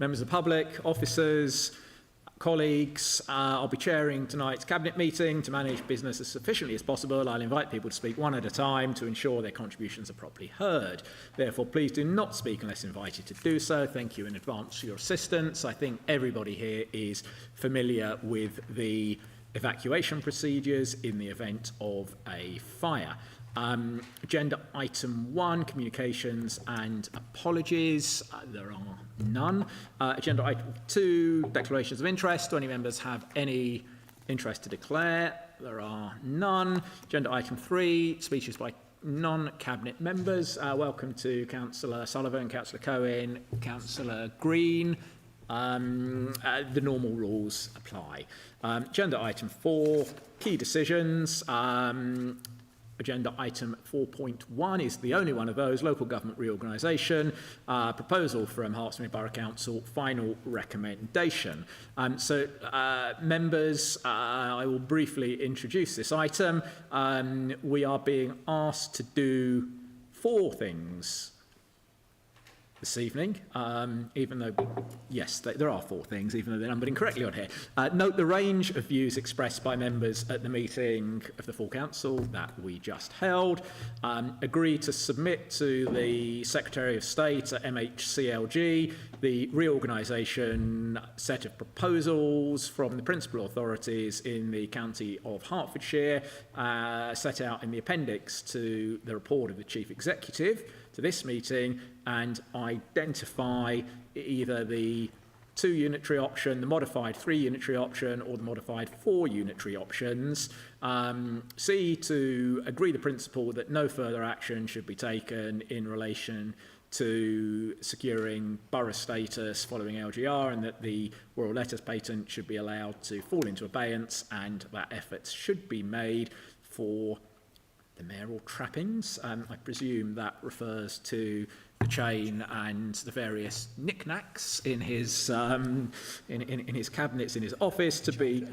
Members of the public, officers, colleagues, I'll be chairing tonight's Cabinet meeting. To manage business as sufficiently as possible, I'll invite people to speak one at a time to ensure their contributions are properly heard. Therefore, please do not speak unless invited to do so. Thank you in advance for your assistance. I think everybody here is familiar with the evacuation procedures in the event of a fire. Agenda item 1, communications and apologies. There are none. Agenda item 2, declarations of interest. Do any members have any interest to declare? There are none. Agenda item 3, speeches by non-cabinet members. Welcome to Councillor Sullivan, Councillor Cohen, Councillor Green. The normal rules apply. Agenda item 4, key decisions. Agenda item 4.1 is the only one of those, Local Government Reorganisation, proposal from Hertsmere Borough Council, final recommendation. Members, I will briefly introduce this item. We are being asked to do 4 things this evening, even though, yes, there are 4 things, even though they're numbered incorrectly on here. Note the range of views expressed by members at the meeting of the full council that we just held. Agree to submit to the Secretary of State at MHCLG the reorganisation set of proposals from the principal authorities in the county of Hertfordshire, set out in the appendix to the report of the Chief Executive to this meeting, and identify either the 2 unitary option, the modified 3 unitary option, or the modified 4 unitary options. C, to agree the principle that no further action should be taken in relation to securing borough status following LGR, and that the royal letters patent should be allowed to fall into abeyance, and that efforts should be made for the mayoral trappings. I presume that refers to the chain and the various knickknacks in his in his cabinets in his office to be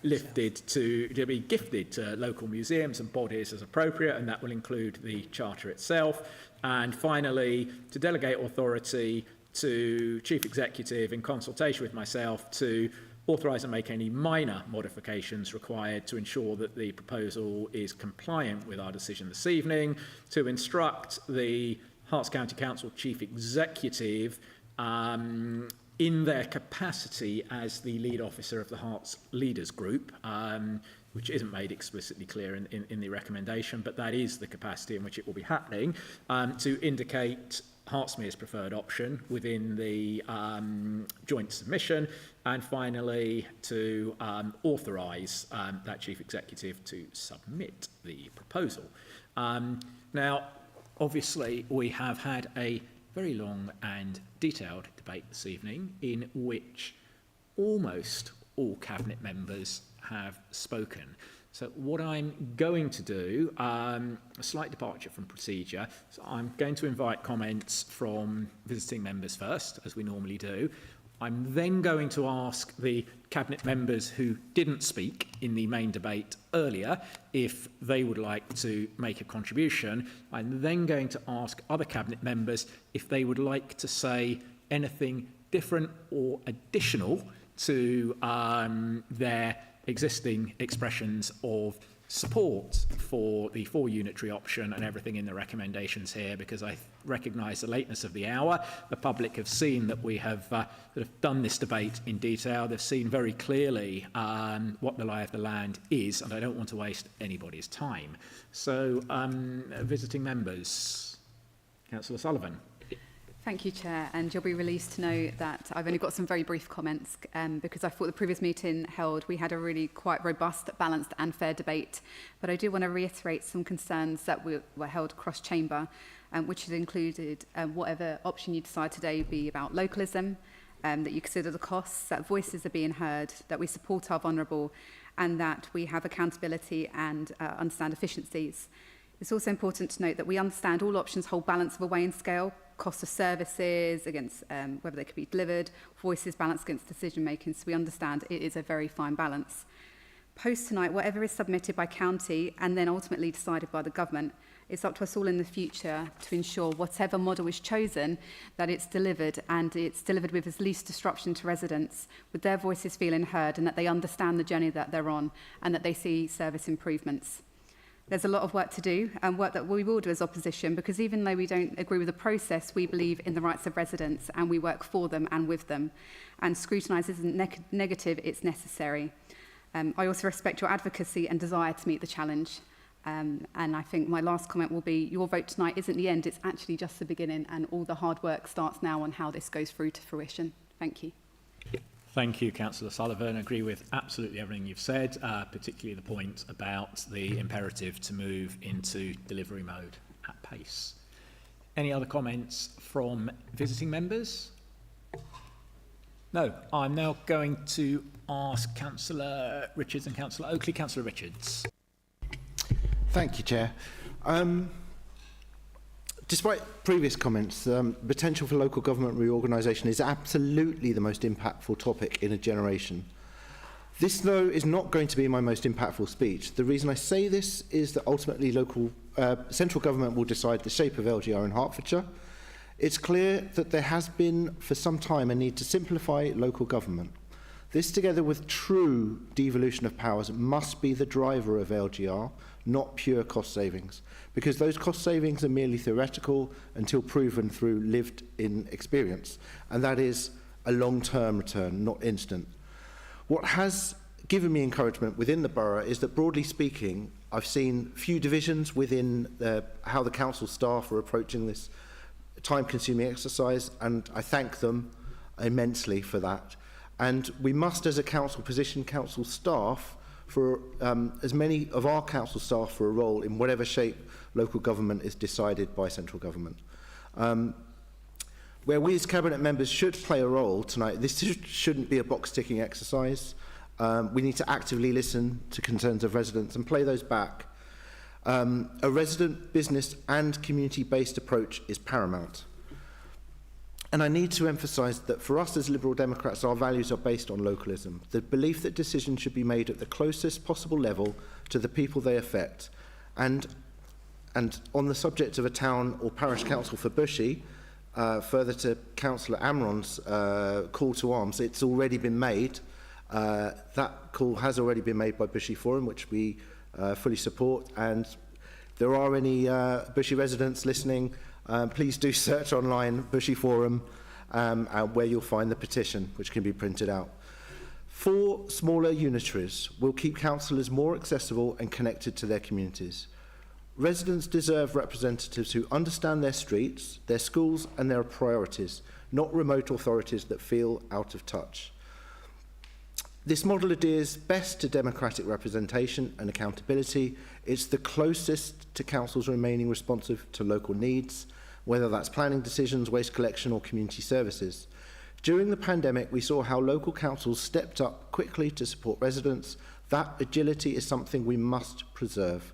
lifted to be gifted to local museums and bodies as appropriate, and that will include the charter itself. And finally, to delegate authority to Chief Executive in consultation with myself to authorise and make any minor modifications required to ensure that the proposal is compliant with our decision this evening, to instruct the Herts County Council Chief Executive in their capacity as the lead officer of the Herts Leaders Group, which isn't made explicitly clear in the recommendation, but that is the capacity in which it will be happening, to indicate Hertsmere's preferred option within the joint submission, and finally to authorise that Chief Executive to submit the proposal. Now, obviously, we have had a very long and detailed debate this evening in which almost all Cabinet members have spoken. So what I'm going to do, a slight departure from procedure, so I'm going to invite comments from visiting members first, as we normally do. I'm then going to ask the Cabinet members who didn't speak in the main debate earlier if they would like to make a contribution. I'm then going to ask other Cabinet members if they would like to say anything different or additional to their existing expressions of support for the 4 unitary option and everything in the recommendations here, because I recognise the lateness of the hour. The public have seen that we have sort of done this debate in detail. They've seen very clearly what the lie of the land is, and I don't want to waste anybody's time. So, visiting members, Councillor Sullivan. Thank you, Chair, and you'll be released to know that I've only got some very brief comments because I thought the previous meeting held, we had a really quite robust, balanced and fair debate. But I do want to reiterate some concerns that were held cross-chamber, which has included whatever option you decide today be about localism, that you consider the costs, that voices are being heard, that we support our vulnerable, and that we have accountability and understand efficiencies. It's also important to note that we understand all options hold balance of a weighing scale, cost of services against whether they could be delivered, voices balanced against decision making, so we understand it is a very fine balance. Post tonight, whatever is submitted by county and then ultimately decided by the government, it's up to us all in the future to ensure whatever model is chosen, that it's delivered, and it's delivered with as least disruption to residents, with their voices feeling heard, and that they understand the journey that they're on, and that they see service improvements. There's a lot of work to do, and work that we will do as opposition, because even though we don't agree with the process, we believe in the rights of residents, and we work for them and with them. And scrutinise isn't negative, it's necessary. I also respect your advocacy and desire to meet the challenge. And I think my last comment will be, your vote tonight isn't the end, it's actually just the beginning, and all the hard work starts now on how this goes through to fruition. Thank you. Thank you, Councillor Sullivan. I agree with absolutely everything you've said, particularly the point about the imperative to move into delivery mode at pace. Any other comments from visiting members? No, I'm now going to ask Councillor Richards and Councillor Oakley. Councillor Richards. Thank you, Chair. Despite previous comments, potential for local government reorganisation is absolutely the most impactful topic in a generation. This, though, is not going to be my most impactful speech. The reason I say this is that ultimately central government will decide the shape of LGR in Hertfordshire. It's clear that there has been for some time a need to simplify local government. This, together with true devolution of powers, must be the driver of LGR, not pure cost savings, because those cost savings are merely theoretical until proven through lived-in experience, and that is a long-term return, not instant. What has given me encouragement within the borough is that, broadly speaking, I've seen few divisions within how the council staff are approaching this time-consuming exercise, and I thank them immensely for that. And we must, as a council, position council staff for as many of our council staff for a role in whatever shape local government is decided by central government. Where we as cabinet members should play a role tonight, this shouldn't be a box-ticking exercise. We need to actively listen to concerns of residents and play those back. A resident, business and community-based approach is paramount. And I need to emphasise that for us as Liberal Democrats, our values are based on localism, the belief that decisions should be made at the closest possible level to the people they affect. And on the subject of a town or parish council for Bushy, further to Councillor Amron's call to arms, it's already been made. That call has already been made by Bushy Forum, which we fully support. And if there are any Bushy residents listening, please do search online Bushy Forum where you'll find the petition, which can be printed out. 4 smaller unitaries will keep councillors more accessible and connected to their communities. Residents deserve representatives who understand their streets, their schools and their priorities, not remote authorities that feel out of touch. This model adheres best to democratic representation and accountability. It's the closest to councils remaining responsive to local needs, whether that's planning decisions, waste collection or community services. During the pandemic, we saw how local councils stepped up quickly to support residents. That agility is something we must preserve.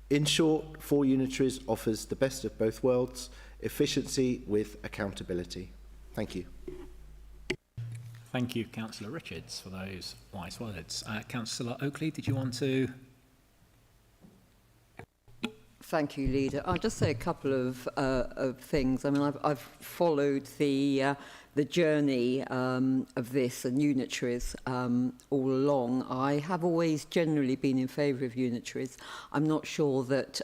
In short, 4 unitaries offers the best of both worlds, efficiency with accountability. Thank you. Thank you, Councillor Richards, for those wise words. Councillor Oakley, did you want to? Thank you, Leader. I'll just say a couple of things. I mean, I've followed the journey of this and unitaries all along. I have always generally been in favour of unitaries. I'm not sure that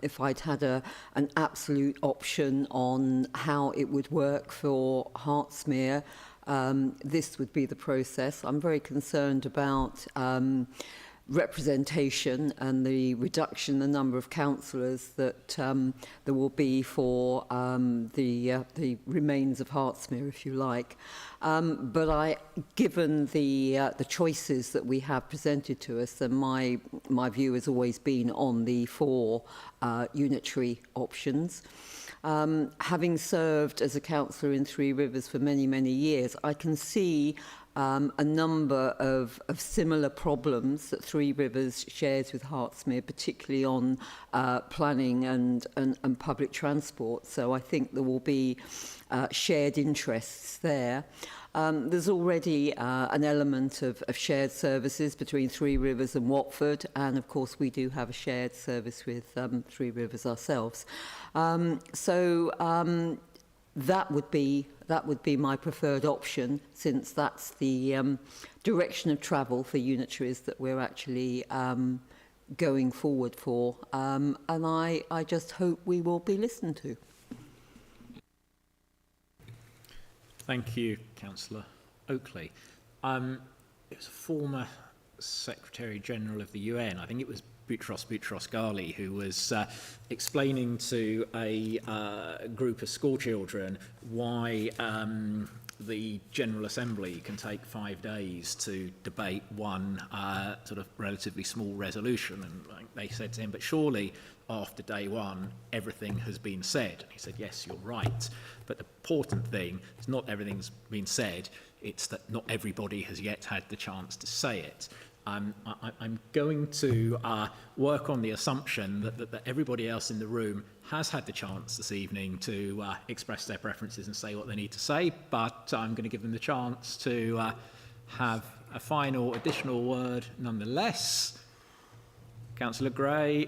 if I'd had an absolute option on how it would work for Hertsmere, this would be the process. I'm very concerned about representation and the reduction in the number of councillors that there will be for the remains of Hertsmere, if you like. But given the choices that we have presented to us, then my view has always been on the 4 unitary options. Having served as a councillor in 3 Rivers for many, many years, I can see a number of similar problems that Three Rivers shares with Hertsmere, particularly on planning and public transport. So I think there will be shared interests there. There's already an element of shared services between Three Rivers and Watford, and of course we do have a shared service with Three Rivers ourselves. That would be my preferred option, since that's the direction of travel for unitaries that we're actually going forward for, and I just hope we will be listened to. Thank you, Councillor Oakley. It was a former Secretary General of the UN, I think it was Boutros Ghali, who was explaining to a group of schoolchildren why the General Assembly can take 5 days to debate one sort of relatively small resolution. And they said to him, but surely after day one, everything has been said. And he said, yes, you're right. But the important thing is not everything's been said, it's that not everybody has yet had the chance to say it. I'm going to work on the assumption that everybody else in the room has had the chance this evening to express their preferences and say what they need to say, but I'm going to give them the chance to have a final additional word nonetheless. Councillor Gray.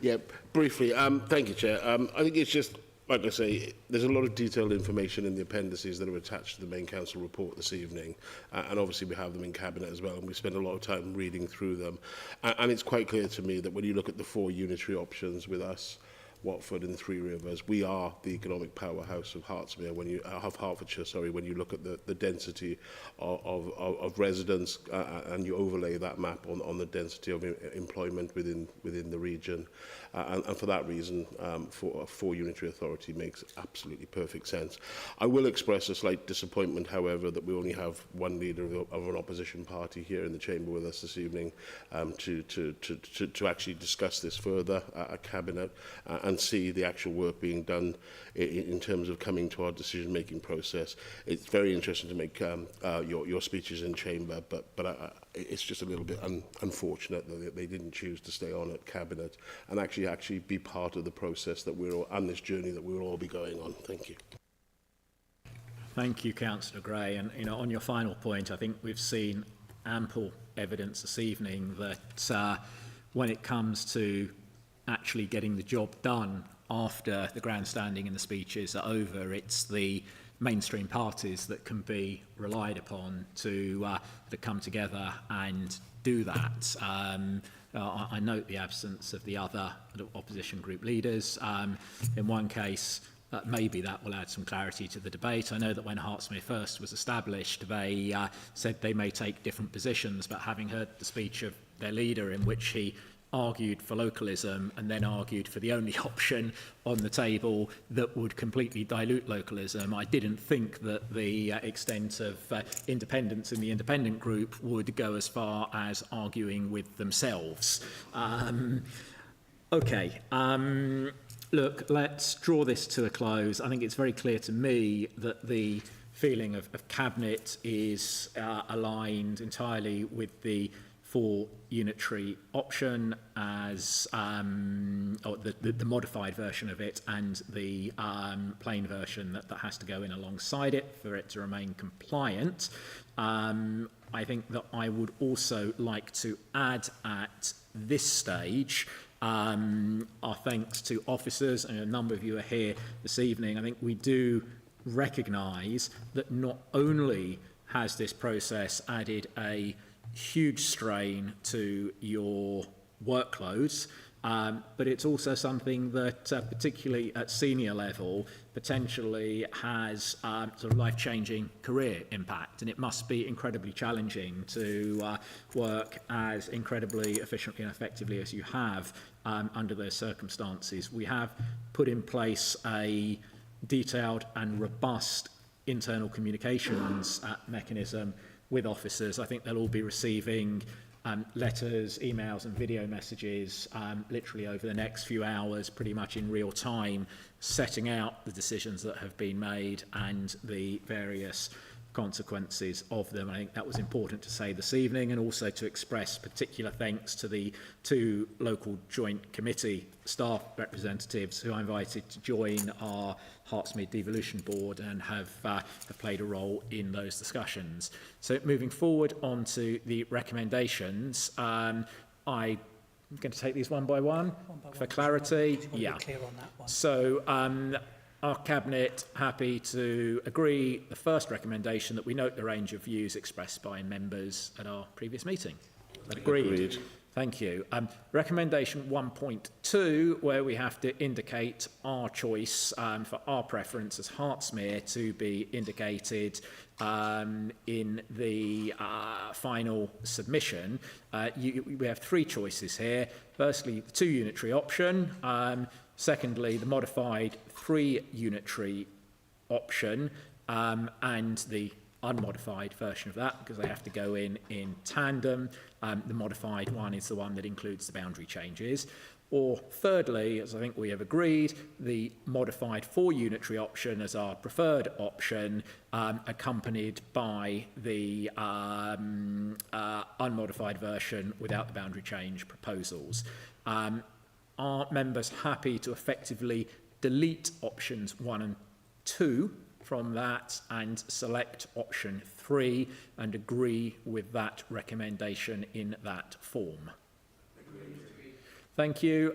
Yeah, briefly. Thank you, Chair. I think it's just, like I say, there's a lot of detailed information in the appendices that are attached to the main council report this evening, and obviously we have them in Cabinet as well, and we spent a lot of time reading through them. And it's quite clear to me that when you look at the 4 unitary options with us, Watford and Three Rivers, we are the economic powerhouse of Hertsmere, of Hertfordshire, sorry, when you look at the density of residents and you overlay that map on the density of employment within the region. And for that reason, for a 4 unitary authority makes absolutely perfect sense. I will express a slight disappointment, however, that we only have one leader of an opposition party here in the chamber with us this evening to actually discuss this further at Cabinet and see the actual work being done in terms of coming to our decision-making process. It's very interesting to make your speeches in chamber, but it's just a little bit unfortunate that they didn't choose to stay on at Cabinet and actually be part of the process that we're all, and this journey that we'll all be going on. Thank you. Thank you, Councillor Gray. And on your final point, I think we've seen ample evidence this evening that when it comes to actually getting the job done after the grandstanding and the speeches are over, it's the mainstream parties that can be relied upon to come together and do that. I note the absence of the other opposition group leaders. In one case, maybe that will add some clarity to the debate. I know that when Hertsmere first was established, they said they may take different positions, but having heard the speech of their leader in which he argued for localism and then argued for the only option on the table that would completely dilute localism, I didn't think that the extent of independence in the independent group would go as far as arguing with themselves. Look, let's draw this to a close. I think it's very clear to me that the feeling of Cabinet is aligned entirely with the 4 unitary option as or the modified version of it and the plain version that has to go in alongside it for it to remain compliant. I think that I would also like to add at this stage our thanks to officers, and a number of you are here this evening. I think we do recognise that not only has this process added a huge strain to your workloads, but it's also something that, particularly at senior level, potentially has sort of life-changing career impact, and it must be incredibly challenging to work as incredibly efficiently and effectively as you have under those circumstances. We have put in place a detailed and robust internal communications mechanism with officers. I think they'll all be receiving letters, emails and video messages literally over the next few hours, pretty much in real time, setting out the decisions that have been made and the various consequences of them. I think that was important to say this evening, and also to express particular thanks to the 2 local joint committee staff representatives who I invited to join our Hertsmere Devolution Board and have played a role in those discussions. So moving forward on to the recommendations, I'm going to take these one by one for clarity. Yeah. Clear on that one. So our Cabinet happy to agree the first recommendation that we note the range of views expressed by members at our previous meeting. Agreed. Thank you. Recommendation 1.2, where we have to indicate our choice for our preference as Hertsmere to be indicated in the final submission. We have 3 choices here. Firstly, the 2 unitary option. Secondly, the modified 3 unitary option and the unmodified version of that, because they have to go in tandem. The modified one is the one that includes the boundary changes. Or thirdly, as I think we have agreed, the modified 4 unitary option as our preferred option, accompanied by the unmodified version without the boundary change proposals. Are members happy to effectively delete options 1 and 2 from that and select option 3 and agree with that recommendation in that form? Thank you.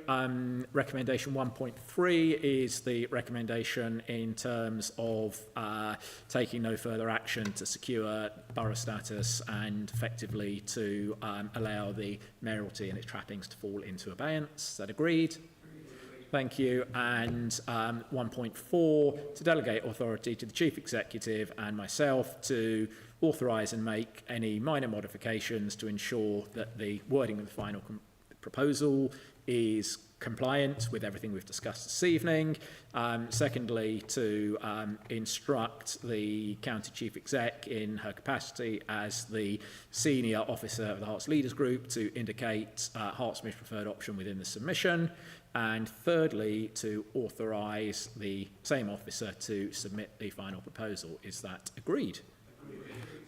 Recommendation 1.3 is the recommendation in terms of taking no further action to secure borough status and effectively to allow the mayoralty and its trappings to fall into abeyance. Is that agreed? Thank you. And 1.4, to delegate authority to the Chief Executive and myself to authorise and make any minor modifications to ensure that the wording of the final proposal is compliant with everything we've discussed this evening. Secondly, to instruct the County Chief Exec in her capacity as the senior officer of the Herts Leaders Group to indicate Hertsmere's preferred option within the submission. And thirdly, to authorise the same officer to submit the final proposal. Is that agreed?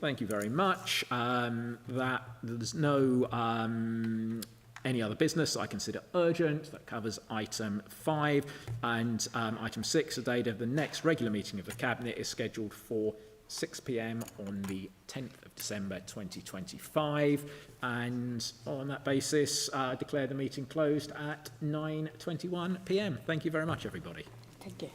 Thank you very much. There's no any other business I consider urgent. That covers item 5. And item 6, the date of the next regular meeting of the Cabinet is scheduled for 6 p.m. on the 10th of December 2025. And on that basis, declare the meeting closed at 9:21 p.m. Thank you very much, everybody. Thank you.